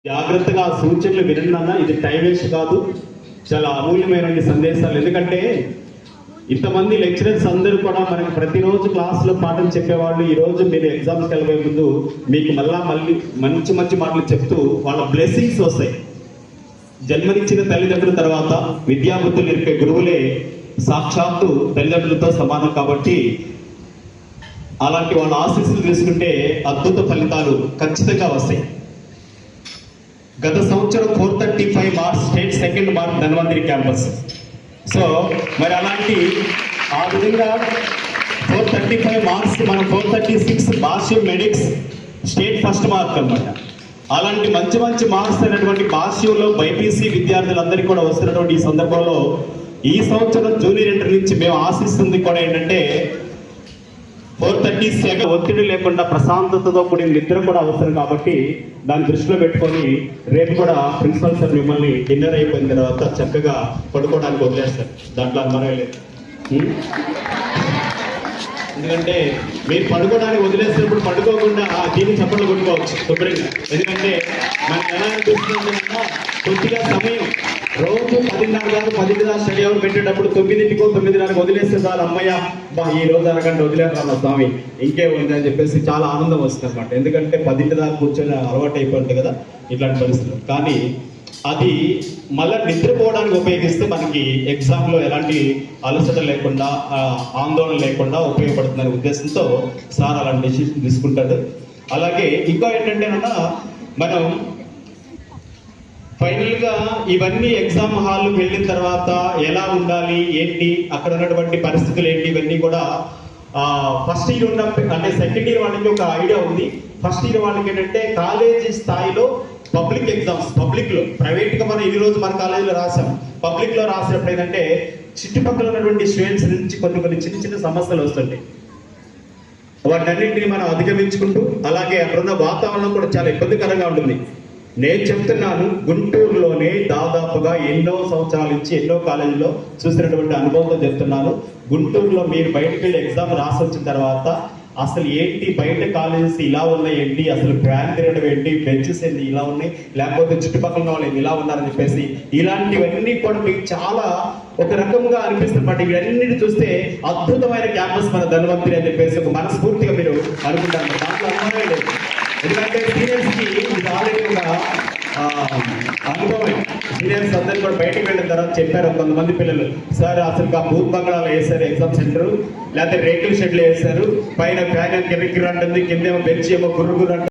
జాగ్రత్తగా సూచనలు వినన్నా ఇది టైం వేస్ట్ కాదు, చాలా అమూల్యమైన సందేశాలు. ఎందుకంటే ఇంతమంది లెక్చరర్స్ అందరూ కూడా మనకి ప్రతిరోజు క్లాస్లో పాఠం చెప్పేవాళ్ళు ఈ రోజు మీరు ఎగ్జామ్స్కి వెళ్ళబోయే ముందు మీకు మళ్ళీ మంచి మంచి మాటలు చెప్తూ వాళ్ళ బ్లెస్సింగ్స్ వస్తాయి. జన్మనిచ్చిన తల్లిదండ్రుల తర్వాత విద్యాబుద్ధులు నేర్పే గురువులే సాక్షాత్తు తల్లిదండ్రులతో సమానం. కాబట్టి అలాంటి వాళ్ళ ఆశీస్సులు తీసుకుంటే అద్భుత ఫలితాలు ఖచ్చితంగా వస్తాయి. గత సంవత్సరం 435 marks, state second mark Dhanvantari campus. So మరి అలాంటి ఆ విధంగా 435 మార్క్స్ మనం 436 భాష్యం మెడిక్స్ స్టేట్ ఫస్ట్ మార్క్ అనమాట. అలాంటి మంచి మంచి మార్క్స్ అయినటువంటి భాష్యంలో బైపీసీ విద్యార్థులందరికీ కూడా వస్తున్నటువంటి ఈ సందర్భంలో ఈ సంవత్సరం జూనియర్ ఇంటర్ నుంచి మేము ఆశిస్తుంది కూడా ఏంటంటే 437 ఒత్తిడి లేకుండా ప్రశాంతతతో కూడిన నిద్ర కూడా అవసరం. కాబట్టి దాన్ని దృష్టిలో పెట్టుకొని రేపు కూడా ప్రిన్సిపల్ సార్ మిమ్మల్ని డిన్నర్ అయిపోయిన తర్వాత చక్కగా పడుకోవడానికి వదిలేస్తారు. దాంట్లో అనుమానం లేదు. ఎందుకంటే మీరు పడుకోవడానికి వదిలేసినప్పుడు పడుకోకుండా దీన్ని చప్పట్లు కొట్టుకోవచ్చు శుభ్రంగా. ఎందుకంటే మనకి ఎలా అనిపిస్తుందంటే కొద్దిగా సమయం రోజు 10:30 స్టడీ అవర్ పెట్టేటప్పుడు 9కో 9:30 వదిలేస్తే చాలు, అమ్మయ్య ఈ రోజు అరగంట వదిలేరా స్వామి ఇంకే ఉంది అని చెప్పేసి చాలా ఆనందం వస్తుంది అనమాట. ఎందుకంటే 10 కూర్చొని అలవాటు అయిపోతుంది కదా ఇట్లాంటి పరిస్థితులు. కానీ అది మళ్ళీ నిద్రపోవడానికి ఉపయోగిస్తే మనకి ఎగ్జామ్లో ఎలాంటి అలసట లేకుండా ఆందోళన లేకుండా ఉపయోగపడుతుందనే ఉద్దేశంతో సార్ అలాంటి డెసిషన్ తీసుకుంటాడు. అలాగే ఇంకా ఏంటంటేనన్నా మనం ఫైనల్గా ఇవన్నీ ఎగ్జామ్ హాల్కి వెళ్ళిన తర్వాత ఎలా ఉండాలి ఏంటి, అక్కడ ఉన్నటువంటి పరిస్థితులు ఏంటి, ఇవన్నీ కూడా ఫస్ట్ ఇయర్ ఉన్న అంటే సెకండ్ ఇయర్ వాళ్ళకి ఒక ఐడియా ఉంది. ఫస్ట్ ఇయర్ వాళ్ళకి ఏంటంటే కాలేజీ స్థాయిలో పబ్లిక్ ఎగ్జామ్స్, పబ్లిక్లో ప్రైవేట్గా మనం ఈ రోజు మన కాలేజీలో రాసాం, పబ్లిక్లో రాసినప్పుడు ఏంటంటే చుట్టుపక్కల ఉన్నటువంటి స్టూడెంట్స్ నుంచి కొన్ని చిన్న చిన్న సమస్యలు వస్తుంటాయి. వాటన్నింటినీ మనం అధిగమించుకుంటూ అలాగే అక్కడున్న వాతావరణం కూడా చాలా ఇబ్బందికరంగా ఉంటుంది. నేను చెప్తున్నాను, గుంటూరులోనే దాదాపుగా ఎన్నో సంవత్సరాల నుంచి ఎన్నో కాలేజీలో చూసినటువంటి అనుభవంతో చెప్తున్నాను. గుంటూరులో మీరు బయటకు వెళ్ళి ఎగ్జామ్ రాసి వచ్చిన తర్వాత అసలు ఏంటి బయట కాలేజెస్ ఇలా ఉన్నాయి ఏంటి, అసలు ఫ్యాన్ తిరగడం ఏంటి, బెంచెస్ ఏంటి ఇలా ఉన్నాయి, లేకపోతే చుట్టుపక్కల వాళ్ళు ఇలా ఉన్నారని చెప్పేసి ఇలాంటివన్నీ కూడా మీకు చాలా ఒక రకంగా అనిపిస్తున్నమాట. ఇవన్నీ చూస్తే అద్భుతమైన క్యాంపస్ మన ధన్వంతరి అని చెప్పేసి ఒక మనస్ఫూర్తిగా మీరు అనుకుంటారు. దాంట్లో అనుమానం లేదు. ఎందుకంటే సీనియర్స్కి ఇది ఆల్రెడీ ఒక అనుభవం. సీనియర్స్ అందరూ కూడా బయటకు వెళ్ళిన తర్వాత చెప్పారు కొంతమంది పిల్లలు, సార్ అసలు భూత్ బంగాళాలు వేశారు ఎగ్జామ్ సెంటర్, లేకపోతే రేకుల షెడ్లు వేశారు, పైన ఫ్యాన్ కింద అంటుంది, కిందేమో బెంచ్ ఏమో గుర్రు అంటుంది.